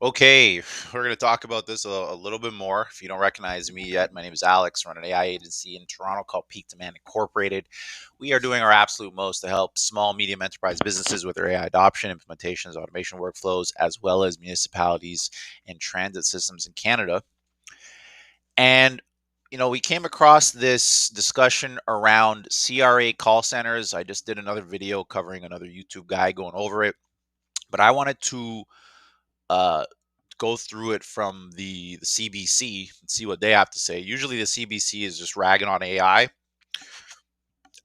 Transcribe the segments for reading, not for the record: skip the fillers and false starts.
Okay, we're going to talk about this a little bit more. If you don't recognize me yet, my name is Alex. I run an AI agency in Toronto called Peak Demand Incorporated. We are doing our absolute most to help small, medium enterprise businesses with their AI adoption, implementations, automation workflows, as well as municipalities and transit systems in Canada. And we came across this discussion around CRA call centers. I just did another video covering another YouTube guy going over it, but I wanted to uh, go through it from the CBC and see what they have to say. Usually, the CBC is just ragging on AI.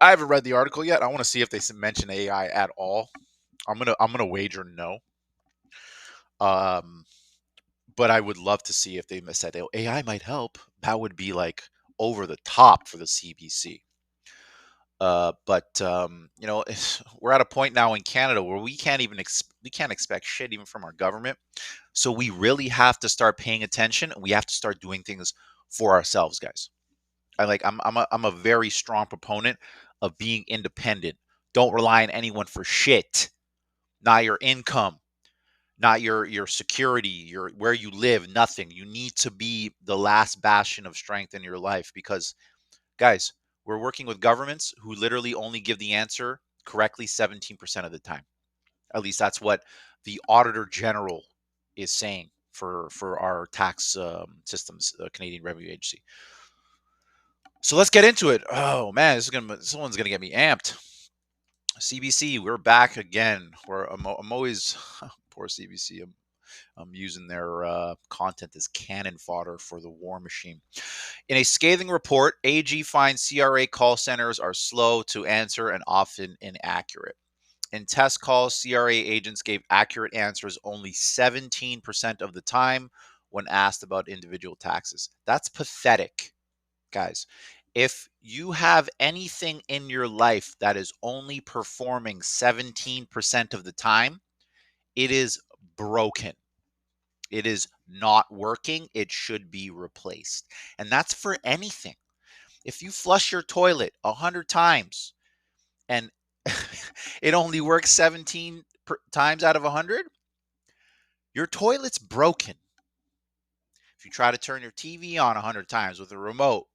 I haven't read the article yet. I want to see if they mention AI at all. I'm gonna wager no. Um, but I would love to see if they said, "Oh, AI might help." That would be like over the top for the CBC. But we're at a point now in Canada where we can't expect shit even from our government. So we really have to start paying attention. We have to start doing things for ourselves, guys. I'm a very strong proponent of being independent. Don't rely on anyone for shit. Not your income, not your security, your where you live, nothing. You need to be the last bastion of strength in your life because guys, we're working with governments who literally only give the answer correctly 17% of the time. At least that's what the Auditor General is saying for our tax systems, Canadian Revenue Agency. So let's get into it. Oh man, this one's gonna get me amped. CBC, we're back again. I'm always poor CBC. I'm using their content as cannon fodder for the war machine. In a scathing report, AG finds CRA call centers are slow to answer and often inaccurate. In test calls, CRA agents gave accurate answers only 17% of the time when asked about individual taxes. That's pathetic, guys. If you have anything in your life that is only performing 17% of the time, it is broken. It is not working. It should be replaced. And that's for anything. If you flush your toilet 100 times and it only works 17 times out of 100, your toilet's broken. If you try to turn your TV on 100 times with a remote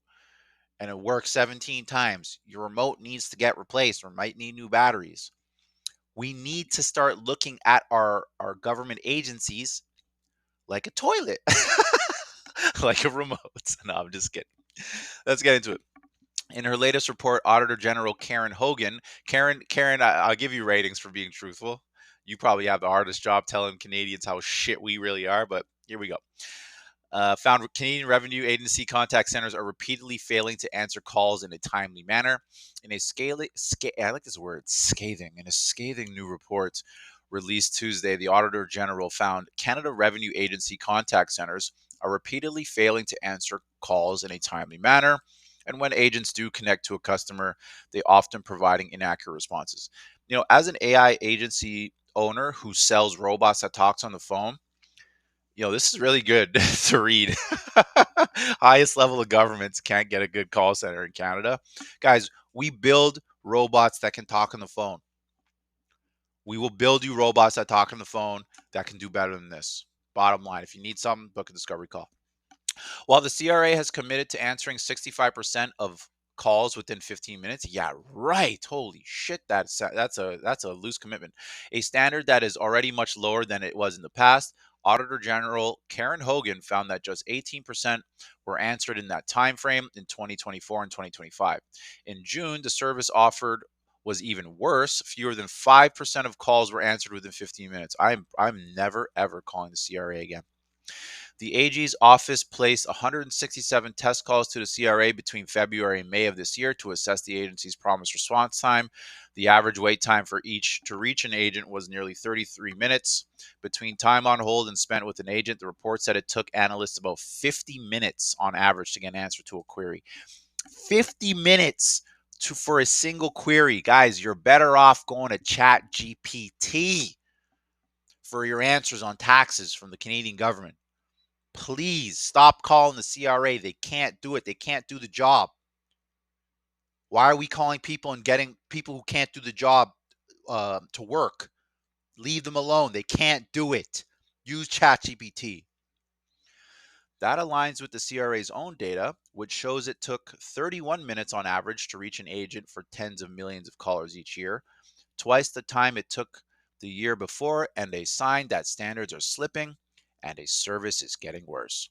and it works 17 times, your remote needs to get replaced or might need new batteries. We need to start looking at our government agencies like a toilet, like a remote. No, I'm just kidding. Let's get into it. In her latest report, Auditor General Karen Hogan, Karen, I'll give you ratings for being truthful. You probably have the hardest job telling Canadians how shit we really are, but here we go. Found Canadian Revenue Agency contact centers are repeatedly failing to answer calls in a timely manner. In a I like this word, scathing. In a scathing new report released Tuesday, the Auditor General found Canada Revenue Agency contact centers are repeatedly failing to answer calls in a timely manner. And when agents do connect to a customer, they often providing inaccurate responses. As an AI agency owner who sells robots that talks on the phone, this is really good to read. Highest level of governments can't get a good call center in Canada. Guys, we build robots that can talk on the phone. We will build you robots that talk on the phone that can do better than this. Bottom line, if you need something, book a discovery call. While the CRA has committed to answering 65% of calls within 15 minutes, yeah, right. Holy shit, that's a loose commitment. A standard that is already much lower than it was in the past. Auditor General Karen Hogan found that just 18% were answered in that time frame in 2024 and 2025. In June, the service offered was even worse. Fewer than 5% of calls were answered within 15 minutes. I'm never ever calling the CRA again. The AG's office placed 167 test calls to the CRA between February and May of this year to assess the agency's promised response time. The average wait time for each to reach an agent was nearly 33 minutes. Between time on hold and spent with an agent, the report said it took analysts about 50 minutes on average to get an answer to a query. 50 minutes for a single query. Guys, you're better off going to Chat GPT for your answers on taxes from the Canadian government. Please stop calling the CRA. They can't do it. They can't do the job. Why are we calling people and getting people who can't do the job to work? Leave them alone. They can't do it. Use ChatGPT. That aligns with the CRA's own data, which shows it took 31 minutes on average to reach an agent for tens of millions of callers each year, twice the time it took the year before, and a sign that standards are slipping and a service is getting worse.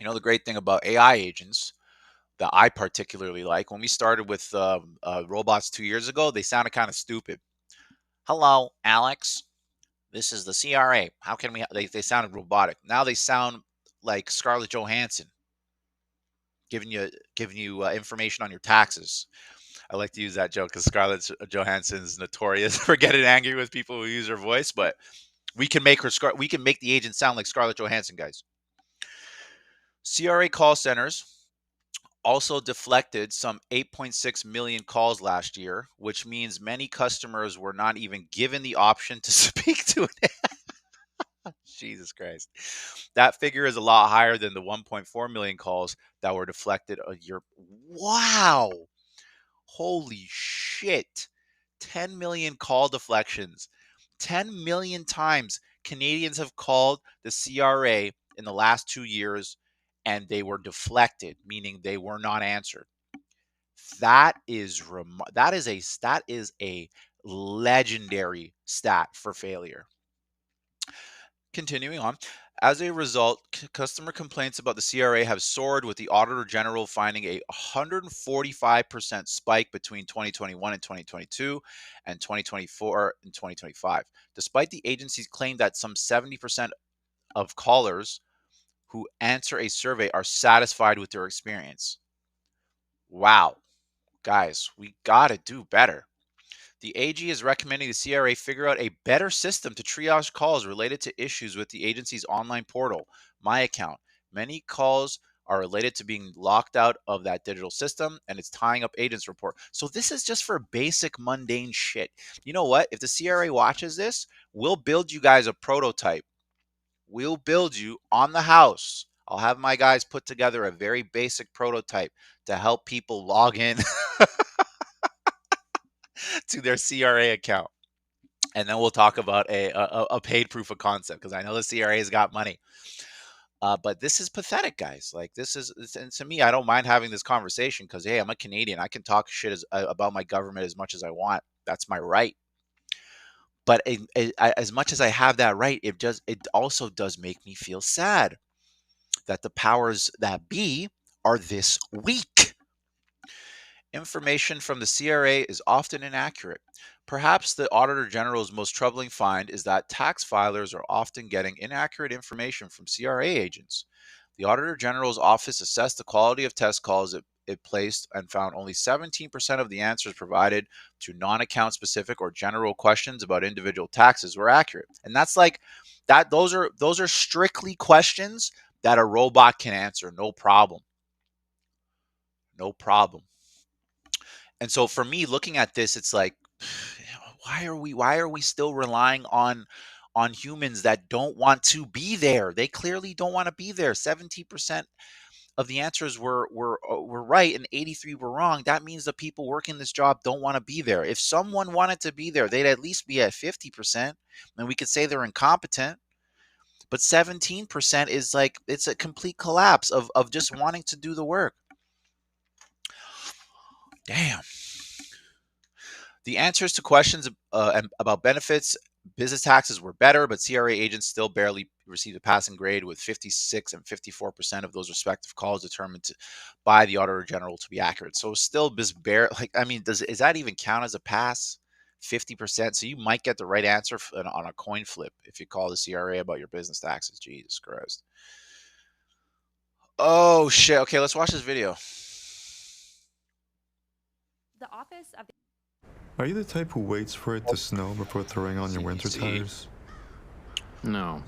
You know, the great thing about AI agents that I particularly like, when we started with robots 2 years ago, they sounded kind of stupid. Hello, Alex. This is the CRA. How can we? They sounded robotic. Now they sound like Scarlett Johansson giving you information on your taxes. I like to use that joke because Scarlett Johansson is notorious for getting angry with people who use her voice, but we can make the agent sound like Scarlett Johansson, guys. CRA call centers also deflected some 8.6 million calls last year, which means many customers were not even given the option to speak to it. Jesus Christ. That figure is a lot higher than the 1.4 million calls that were deflected a year. Wow. Holy shit. 10 million call deflections. 10 million times Canadians have called the CRA in the last 2 years and they were deflected, meaning they were not answered. That is a legendary stat for failure. Continuing on, as a result, customer complaints about the CRA have soared, with the Auditor General finding a 145% spike between 2021 and 2022 and 2024 and 2025. Despite the agency's claim that some 70% of callers who answer a survey are satisfied with their experience. Wow, guys, we got to do better. The AG is recommending the CRA figure out a better system to triage calls related to issues with the agency's online portal, My Account. Many calls are related to being locked out of that digital system, and it's tying up agents' report. So this is just for basic mundane shit. You know what? If the CRA watches this, we'll build you guys a prototype. We'll build you on the house. I'll have my guys put together a very basic prototype to help people log in to their CRA account. And then we'll talk about a paid proof of concept, because I know the CRA's got money. But this is pathetic, guys. Like and to me, I don't mind having this conversation because, hey, I'm a Canadian. I can talk shit about my government as much as I want. That's my right. But as much as I have that right, it also does make me feel sad that the powers that be are this weak. Information from the CRA is often inaccurate. Perhaps the Auditor General's most troubling find is that tax filers are often getting inaccurate information from CRA agents. The Auditor General's office assessed the quality of test calls it placed and found only 17% of the answers provided to non-account specific or general questions about individual taxes were accurate. And that's like that those are strictly questions that a robot can answer, no problem. No problem. And so for me, looking at this, it's like, why are we still relying on humans that don't want to be there? They clearly don't want to be there. 70% of the answers were right and 83 were wrong. That means the people working this job don't want to be there. If someone wanted to be there, they'd at least be at 50%, and we could say they're incompetent. But 17% is like, it's a complete collapse of just wanting to do the work. Damn. The answers to questions about benefits, business taxes were better, but CRA agents still barely received a passing grade, with 56 and 54% of those respective calls determined by the Auditor General to be accurate. So still just bare. Like, I mean, does that even count as a pass? 50%. So you might get the right answer on a coin flip if you call the CRA about your business taxes. Jesus Christ. Oh shit. Okay, let's watch this video. The office of Are you the type who waits for it to snow before throwing on your winter CBC. tires? No.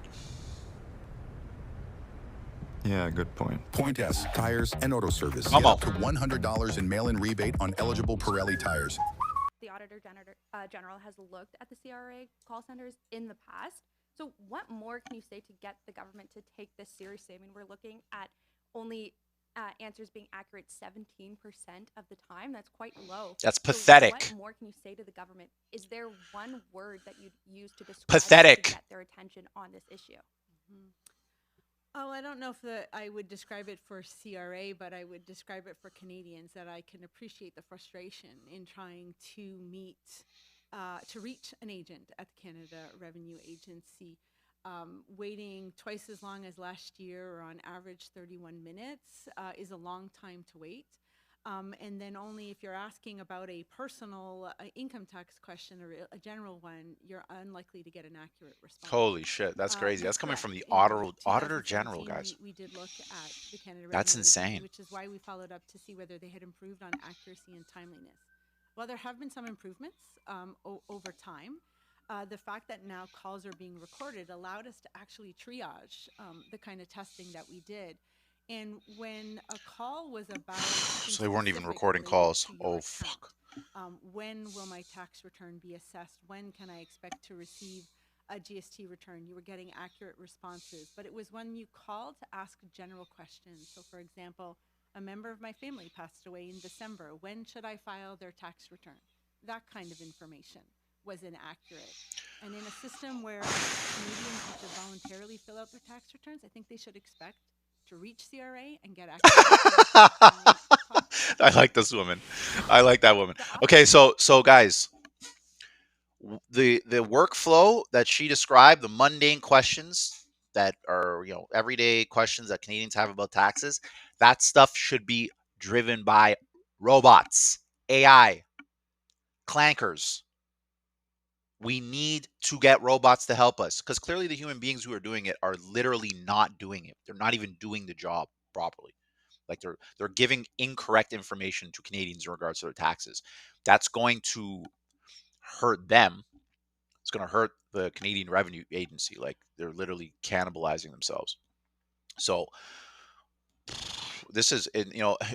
Yeah, good point. Point S Tires and Auto Service. Come Get on. up to $100 in mail-in rebate on eligible Pirelli tires. the Auditor General has looked at the CRA call centers in the past. So what more can you say to get the government to take this seriously? I mean, we're looking at only answers being accurate 17% of the time. That's quite low. That's So pathetic. what more can you say to the government? Is there one word that you'd use to describe Pathetic. to get their attention on this issue? Mm. Oh, I don't know if I would describe it for CRA, but I would describe it for Canadians, that I can appreciate the frustration in trying to to reach an agent at the Canada Revenue Agency. Waiting twice as long as last year, or on average 31 minutes, is a long time to wait. And then only if you're asking about a personal income tax question, or a general one, you're unlikely to get an accurate response. Holy shit, that's crazy. You're That's coming from correct. the In Auditor General, 2017, guys. we did look at the Canada That's Revenue Agency, insane. which is why we followed up to see whether they had improved on accuracy and timeliness. While there have been some improvements over time, the fact that now calls are being recorded allowed us to actually triage the kind of testing that we did. And when a call was about something So they weren't even specific recording related calls. to your Oh account, fuck. when will my tax return be assessed? When can I expect to receive a GST return? You were getting accurate responses, but it was when you called to ask general questions. So, for example, a member of my family passed away in December. When should I file their tax return? That kind of information was inaccurate. And in a system where Canadians have to voluntarily fill out their tax returns, I think they should expect to reach CRA and get accurate information when they talk to them. I like this woman. I like that woman. The Okay, opposite. so guys, the workflow that she described, the mundane questions that are, everyday questions that Canadians have about taxes, that stuff should be driven by robots, AI, clankers. We need to get robots to help us, because clearly the human beings who are doing it are literally not doing it. They're not even doing the job properly. Like they're giving incorrect information to Canadians in regards to their taxes. That's going to hurt them. It's going to hurt the Canadian Revenue Agency. Like they're literally cannibalizing themselves. So this is,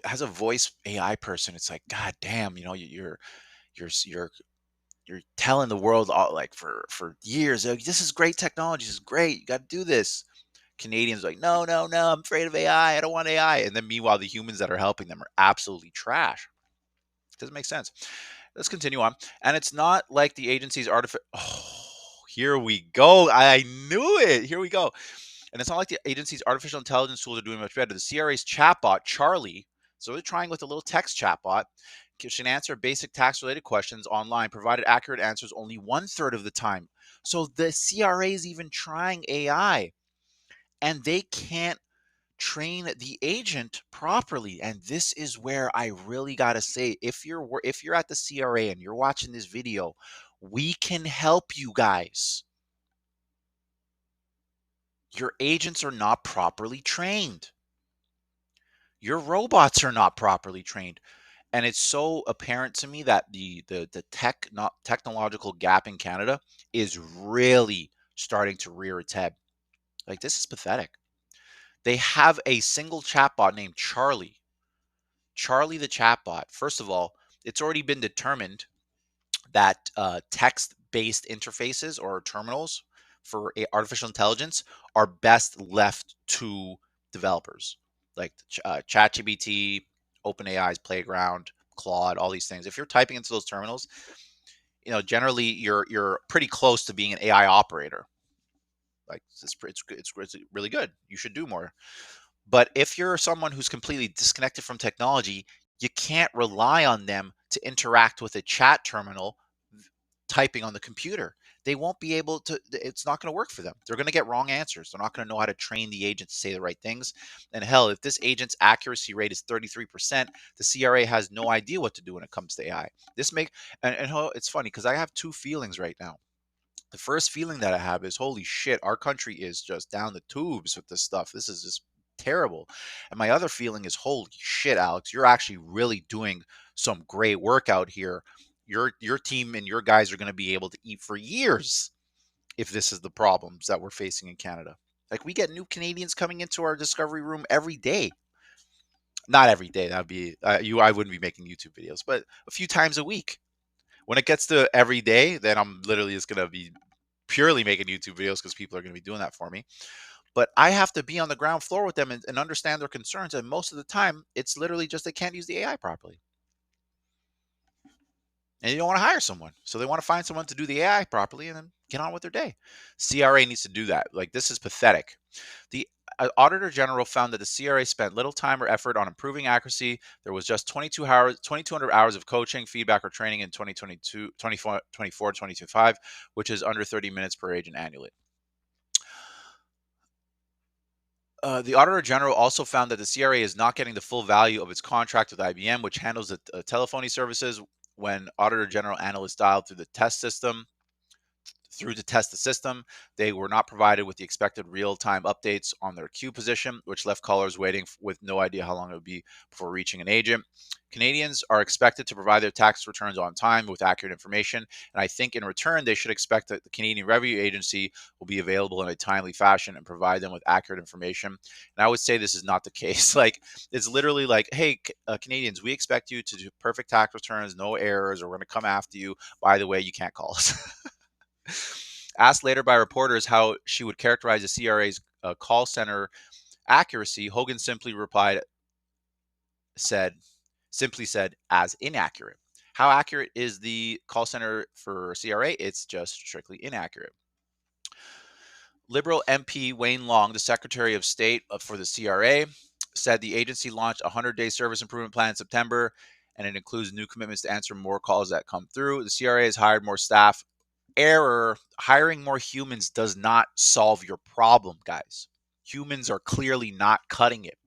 as a voice AI person, it's like, God damn, you're you're telling the world all, like, for years, like, this is great technology, this is great, you got to do this. Canadians are like, no, no, no, I'm afraid of AI, I don't want AI. And then meanwhile, the humans that are helping them are absolutely trash. It doesn't make sense. Let's continue on. And it's not like the agency's artificial. Oh, here we go. I knew it. Here we go. And it's not like the agency's artificial intelligence tools are doing much better. The CRA's chatbot, Charlie, so they're trying with a little text chatbot, can answer basic tax related questions online, provided accurate answers only 1/3 of the time. So the CRA is even trying AI, and they can't train the agent properly. And this is where I really got to say, if you're at the CRA and you're watching this video, we can help you guys. Your agents are not properly trained. Your robots are not properly trained. And it's so apparent to me that the technological gap in Canada is really starting to rear its head. Like, this is pathetic. They have a single chatbot named Charlie. Charlie the chatbot. First of all, it's already been determined that text-based interfaces or terminals for artificial intelligence are best left to developers, like ChatGPT, OpenAI's Playground, Claude, all these things. If you're typing into those terminals, generally you're pretty close to being an AI operator. Like, it's really good. You should do more. But if you're someone who's completely disconnected from technology, you can't rely on them to interact with a chat terminal typing on the computer. They won't be able to, it's not going to work for them. They're going to get wrong answers. They're not going to know how to train the agent to say the right things. And hell, if this agent's accuracy rate is 33%, the CRA has no idea what to do when it comes to AI. It's funny because I have two feelings right now. The first feeling that I have is, holy shit, our country is just down the tubes with this stuff. This is just terrible. And my other feeling is, holy shit, Alex, you're actually really doing some great work out here. Your team and your guys are going to be able to eat for years if this is the problems that we're facing in Canada. Like, we get new Canadians coming into our discovery room every day. Not every day. That'd be I wouldn't be making YouTube videos, but a few times a week. When it gets to every day, then I'm literally just going to be purely making YouTube videos because people are going to be doing that for me. But I have to be on the ground floor with them and understand their concerns. And most of the time, it's literally just they can't use the AI properly. And you don't want to hire someone. So they want to find someone to do the AI properly and then get on with their day. CRA needs to do that. Like, this is pathetic. The Auditor General found that the CRA spent little time or effort on improving accuracy. There was just 2,200 hours of coaching, feedback, or training in 2022, 24, 2025, which is under 30 minutes per agent annually. The Auditor General also found that the CRA is not getting the full value of its contract with IBM, which handles the telephony services. When Auditor General analysts dialed through to test the system, they were not provided with the expected real-time updates on their queue position, which left callers waiting with no idea how long it would be before reaching an agent. Canadians are expected to provide their tax returns on time with accurate information, and I think in return they should expect that the Canadian Revenue Agency will be available in a timely fashion and provide them with accurate information. And I would say this is not the case. Like, it's literally like, hey, Canadians, we expect you to do perfect tax returns, no errors, or we're going to come after you. By the way, you can't call us. Asked later by reporters how she would characterize the CRA's call center accuracy, Hogan simply said, as inaccurate. How accurate is the call center for CRA? It's just strictly inaccurate. Liberal MP Wayne Long, the Secretary of State for the CRA, said the agency launched a 100-day service improvement plan in September, and it includes new commitments to answer more calls that come through. The CRA has hired more staff. Error, hiring more humans does not solve your problem, guys. Humans are clearly not cutting it.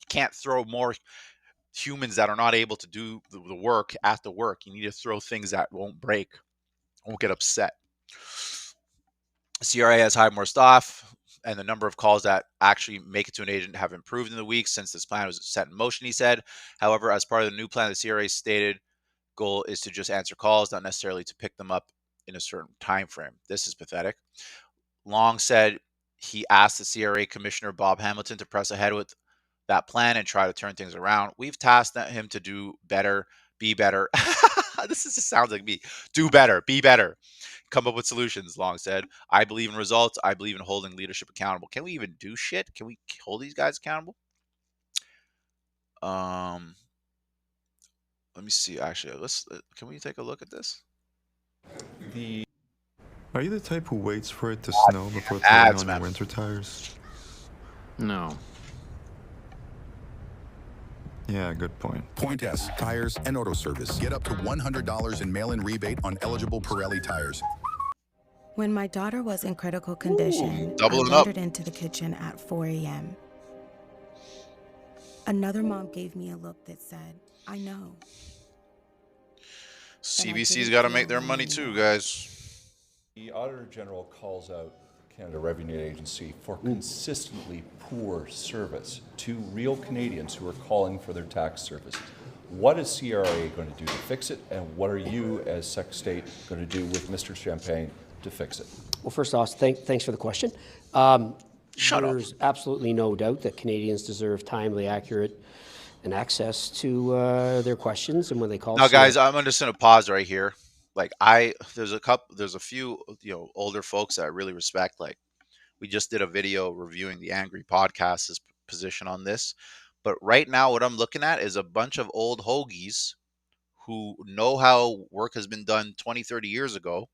You can't throw more humans that are not able to do the work at the work. You need to throw things that won't break, won't get upset. CRA has hired more staff, and the number of calls that actually make it to an agent have improved in the weeks since this plan was set in motion, he said. However, as part of the new plan, the CRA stated goal is to just answer calls, not necessarily to pick them up in a certain time frame. This is pathetic. Long said he asked the CRA Commissioner Bob Hamilton to press ahead with that plan and try to turn things around. We've tasked him to do better, be better. Just sounds like me. Do better, be better. Come up with solutions, Long said. I believe in results. I believe in holding leadership accountable. Can we even do shit? Can we hold these guys accountable? Let me see. Actually, can we take a look at this? Are you the type who waits for it to snow before throwing on your winter tires? No. Yeah, good point. Point S, tires, and auto service. Get up to $100 in mail-in rebate on eligible Pirelli tires. When my daughter was in critical condition, I doubling up. wandered into the kitchen at 4 a.m. Another mom gave me a look that said, I know. CBC's got to make their money too, guys. The Auditor General calls out Canada Revenue Agency for consistently poor service to real Canadians who are calling for their tax services. What is CRA going to do to fix it, and what are you as Sec State going to do with Mr. Champagne to fix it? Well, first off, thanks for the question. There's absolutely no doubt that Canadians deserve timely, accurate, and access to their questions, and when they call. Now, guys, I'm just going to pause right here. Like, there's a few, older folks that I really respect. Like, we just did a video reviewing the Angry Podcast's position on this. But right now, what I'm looking at is a bunch of old hoagies who know how work has been done 20, 30 years ago,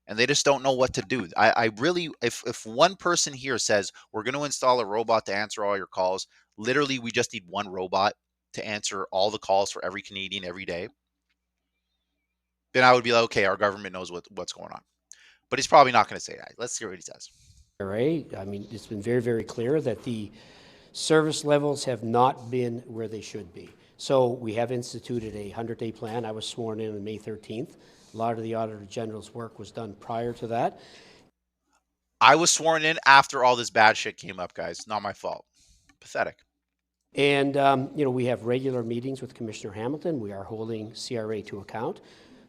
and they just don't know what to do. I really, if one person here says, we're going to install a robot to answer all your calls, literally, we just need one robot to answer all the calls for every Canadian every day, then I would be like, okay, our government knows what's going on. But he's probably not going to say that. Let's see what he says. CRA, I mean, it's been very, very clear that the service levels have not been where they should be. So we have instituted a 100-day plan. I was sworn in on May 13th. A lot of the Auditor General's work was done prior to that. I was sworn in after all this bad shit came up, guys. Not my fault. Pathetic. And, we have regular meetings with Commissioner Hamilton. We are holding CRA to account.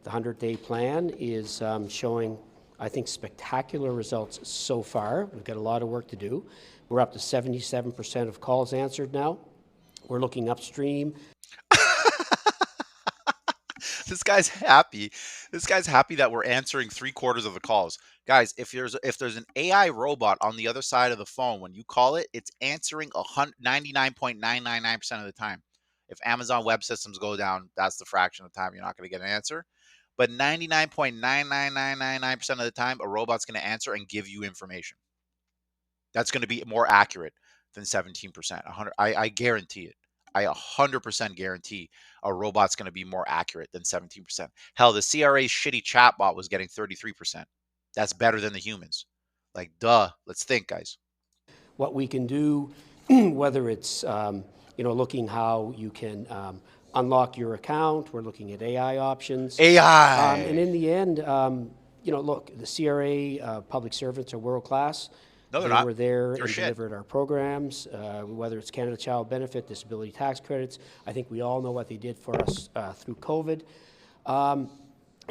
The 100-day plan is showing, I think, spectacular results so far. We've got a lot of work to do. We're up to 77% of calls answered now. We're looking upstream. This guy's happy. This guy's happy that we're answering 3/4 of the calls. Guys, if there's an AI robot on the other side of the phone, when you call it, it's answering 99.999% of the time. If Amazon Web Systems go down, that's the fraction of the time you're not going to get an answer. But 99.99999% of the time, a robot's going to answer and give you information. that's going to be more accurate than 17%. 100, I guarantee it. I 100% guarantee a robot's going to be more accurate than 17%. Hell, the CRA's shitty chatbot was getting 33%. That's better than the humans. Like, duh. Let's think, guys. What we can do, whether it's looking how you can unlock your account, we're looking at AI options. AI. And in the end, look, the CRA public servants are world class. No, they're They not. were there They're and shit. delivered our programs, whether it's Canada Child Benefit, disability tax credits. I think we all know what they did for us through COVID.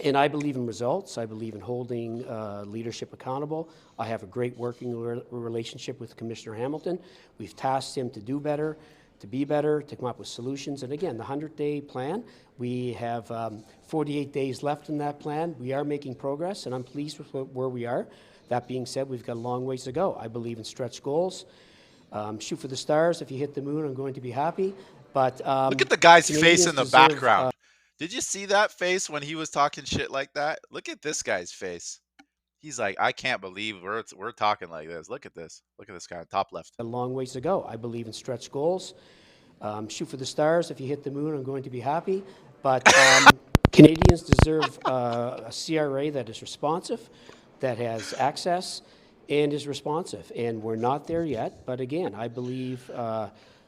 And I believe in results. I believe in holding leadership accountable. I have a great working relationship with Commissioner Hamilton. We've tasked him to do better, to be better, to come up with solutions. And again, the 100-day plan, we have 48 days left in that plan. We are making progress, and I'm pleased with where we are. That being said, we've got a long ways to go. I believe in stretch goals. Shoot for the stars. If you hit the moon, I'm going to be happy. But look at the guy's face Canadians in the deserve, background. Did you see that face when he was talking shit like that? Look at this guy's face. He's like, I can't believe we're talking like this. Look at this. Look at this guy, top left. a long ways to go. I believe in stretch goals. Shoot for the stars. If you hit the moon, I'm going to be happy. But Canadians deserve a CRA that is responsive, that has access, and is responsive. And we're not there yet. But again, I believe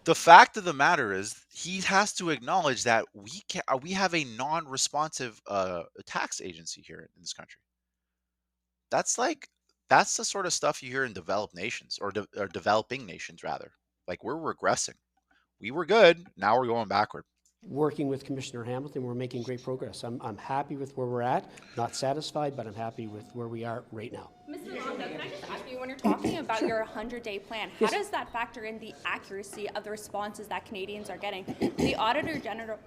The fact of the matter is, he has to acknowledge that we have a non-responsive tax agency here in this country. That's that's the sort of stuff you hear in developed nations or developing nations rather. Like, we're regressing. We were good, now we're going backward. working with Commissioner Hamilton, we're making great progress. I'm happy with where we're at. Not satisfied, but I'm happy with where we are right now. Mr. Londo, can I just ask you, when you're talking about your 100-day plan, how does that factor in the accuracy of the responses that Canadians are getting? The Auditor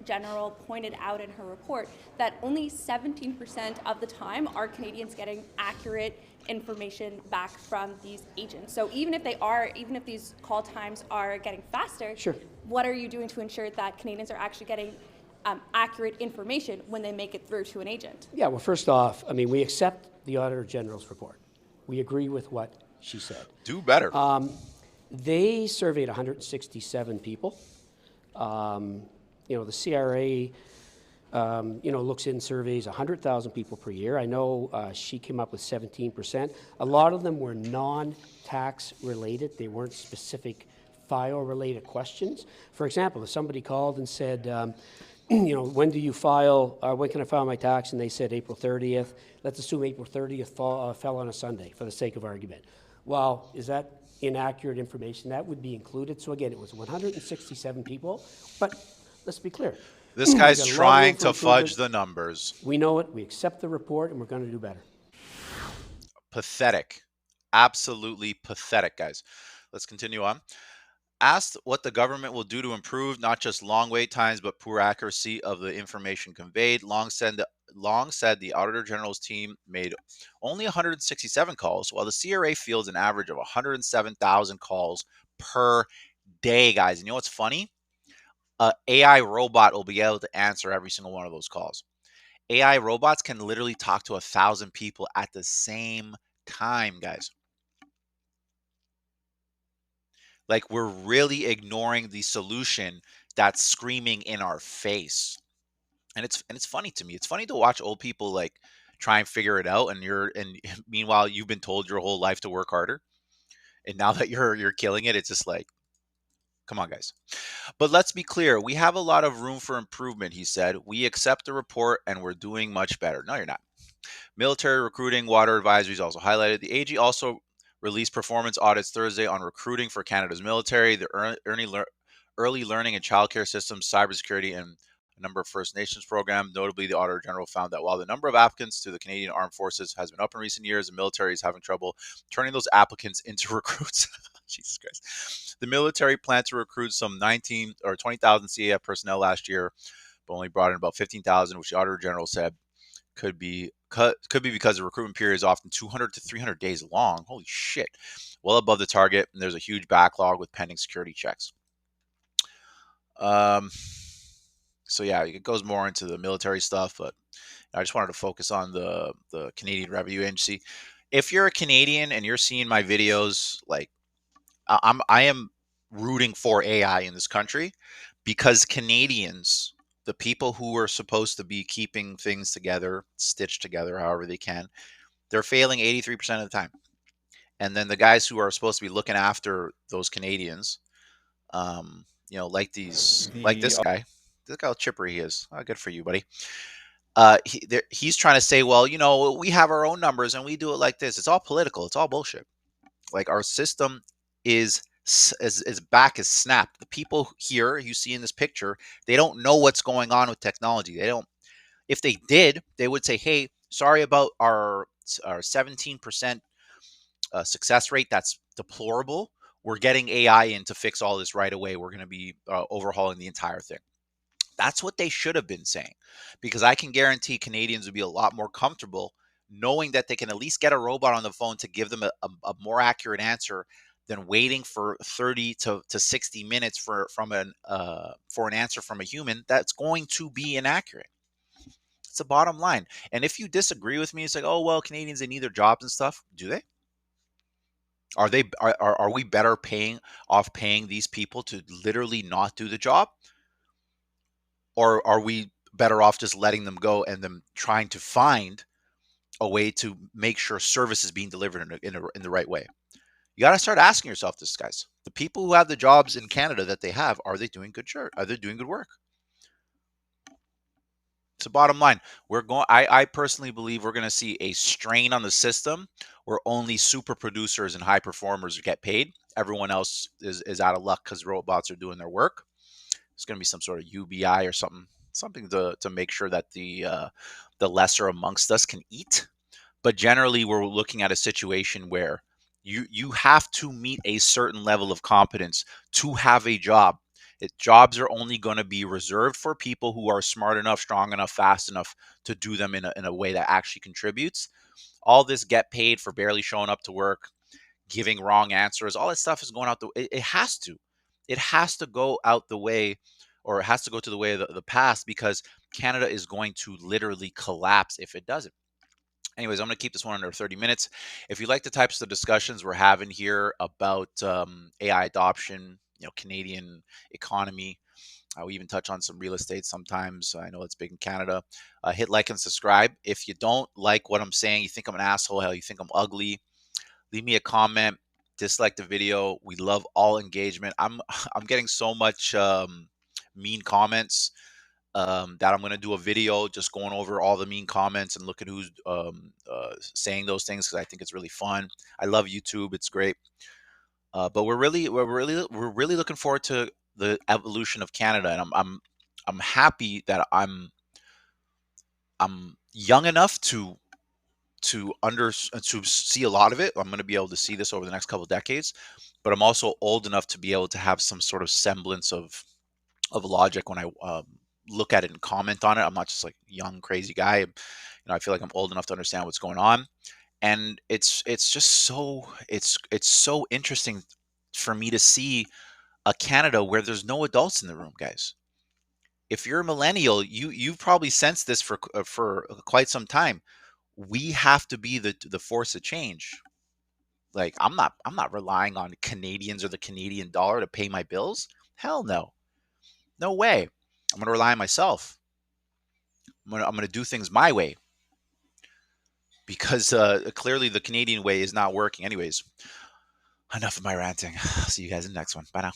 General pointed out in her report that only 17% of the time are Canadians getting accurate information back from these agents. So even if these call times are getting faster, Sure. what are you doing to ensure that Canadians are actually getting accurate information when they make it through to an agent? Yeah, well, first off, I mean, we accept the Auditor General's report. We agree with what she said. Do better. They surveyed 167 people. The CRA, looks in surveys 100,000 people per year. I know she came up with 17%. A lot of them were non-tax related. They weren't specific file-related questions. For example, if somebody called and said, when do you file, when can I file my tax? And they said April 30th. Let's assume April 30th fell on a Sunday for the sake of argument. Well, is that inaccurate information? That would be included. So again, it was 167 people, but let's be clear. This guy's got a lot of trying room for to fudge improvement. the numbers. We know it, we accept the report, and we're going to do better. Pathetic. Absolutely pathetic, guys. Let's continue on. Asked what the government will do to improve not just long wait times, but poor accuracy of the information conveyed. Long said the Auditor General's team made only 167 calls, while the CRA fields an average of 107,000 calls per day, guys. And you know what's funny? An AI robot will be able to answer every single one of those calls. AI robots can literally talk to 1,000 people at the same time, guys. Like, we're really ignoring the solution that's screaming in our face. And it's funny to me. It's funny to watch old people like try and figure it out, and meanwhile you've been told your whole life to work harder. And now that you're killing it, it's just like, come on, guys. But let's be clear, we have a lot of room for improvement, he said. We accept the report and we're doing much better. No, you're not. Military recruiting, water advisories also highlighted. The AG also released performance audits Thursday on recruiting for Canada's military, the early learning and childcare systems, cybersecurity, and a number of First Nations programs. Notably, the Auditor General found that while the number of applicants to the Canadian Armed Forces has been up in recent years, the military is having trouble turning those applicants into recruits. Jesus Christ. The military planned to recruit some 19 or 20,000 CAF personnel last year, but only brought in about 15,000, which the Auditor General said could be because the recruitment period is often 200 to 300 days long. Holy shit. Well above the target, and there's a huge backlog with pending security checks. So yeah, it goes more into the military stuff, but I just wanted to focus on the Canadian Revenue Agency. If you're a Canadian and you're seeing my videos, like, I am rooting for AI in this country because Canadians, the people who are supposed to be keeping things together, stitched together however they can, they're failing 83% of the time. And then the guys who are supposed to be looking after those Canadians, like this The guy, look how chipper he is. Oh, good for you, buddy. He's trying to say, well, we have our own numbers and we do it like this. It's all political. It's all bullshit. Like our system is as back as snap. The people here you see in this picture, they don't know what's going on with technology. They don't. If they did, they would say, "Hey, sorry about our 17% success rate. That's deplorable. We're getting AI in to fix all this right away. We're going to be overhauling the entire thing." That's what they should have been saying, because I can guarantee Canadians would be a lot more comfortable knowing that they can at least get a robot on the phone to give them a more accurate answer than waiting for 30 to 60 minutes for an answer from a human that's going to be inaccurate. It's the bottom line. And if you disagree with me, it's like, oh well, Canadians, they need their jobs and stuff. Do they? Are we better paying these people to literally not do the job? Or are we better off just letting them go and them trying to find a way to make sure service is being delivered in the right way? You got to start asking yourself this, guys. The people who have the jobs in Canada that they have, are they doing good work? Are they doing good work? It's the bottom line. I personally believe we're going to see a strain on the system where only super producers and high performers get paid. Everyone else is out of luck because robots are doing their work. It's going to be some sort of UBI or something to make sure that the lesser amongst us can eat. But generally, we're looking at a situation where you have to meet a certain level of competence to have a job. Jobs are only going to be reserved for people who are smart enough, strong enough, fast enough to do them in a way that actually contributes. All this get paid for barely showing up to work, giving wrong answers, all that stuff is going out it has to. It has to go out the way, or it has to go to the way of the past, because Canada is going to literally collapse if it doesn't. Anyways, I'm going to keep this one under 30 minutes. If you like the types of discussions we're having here about AI adoption, Canadian economy, we even touch on some real estate sometimes. I know it's big in Canada. Hit like and subscribe. If you don't like what I'm saying, you think I'm an asshole, hell, you think I'm ugly, leave me a comment, dislike the video. We love all engagement. I'm getting so much mean comments that I'm going to do a video just going over all the mean comments and look at who's saying those things, because I think it's really fun. I love YouTube; it's great. But we're really looking forward to the evolution of Canada, and I'm happy that I'm young enough to see a lot of it. I'm going to be able to see this over the next couple of decades, but I'm also old enough to be able to have some sort of semblance of logic when I look at it and comment on it. I'm not just like a young crazy guy. I feel like I'm old enough to understand what's going on, and it's just so interesting for me to see a Canada where there's no adults in the room, guys. If you're a millennial, you've probably sensed this for quite some time. We have to be the force of change. Like I'm not relying on Canadians or the Canadian dollar to pay my bills. Hell no. No way. I'm going to rely on myself. I'm going to do things my way, because clearly the Canadian way is not working. Anyways, enough of my ranting. See you guys in the next one. Bye now.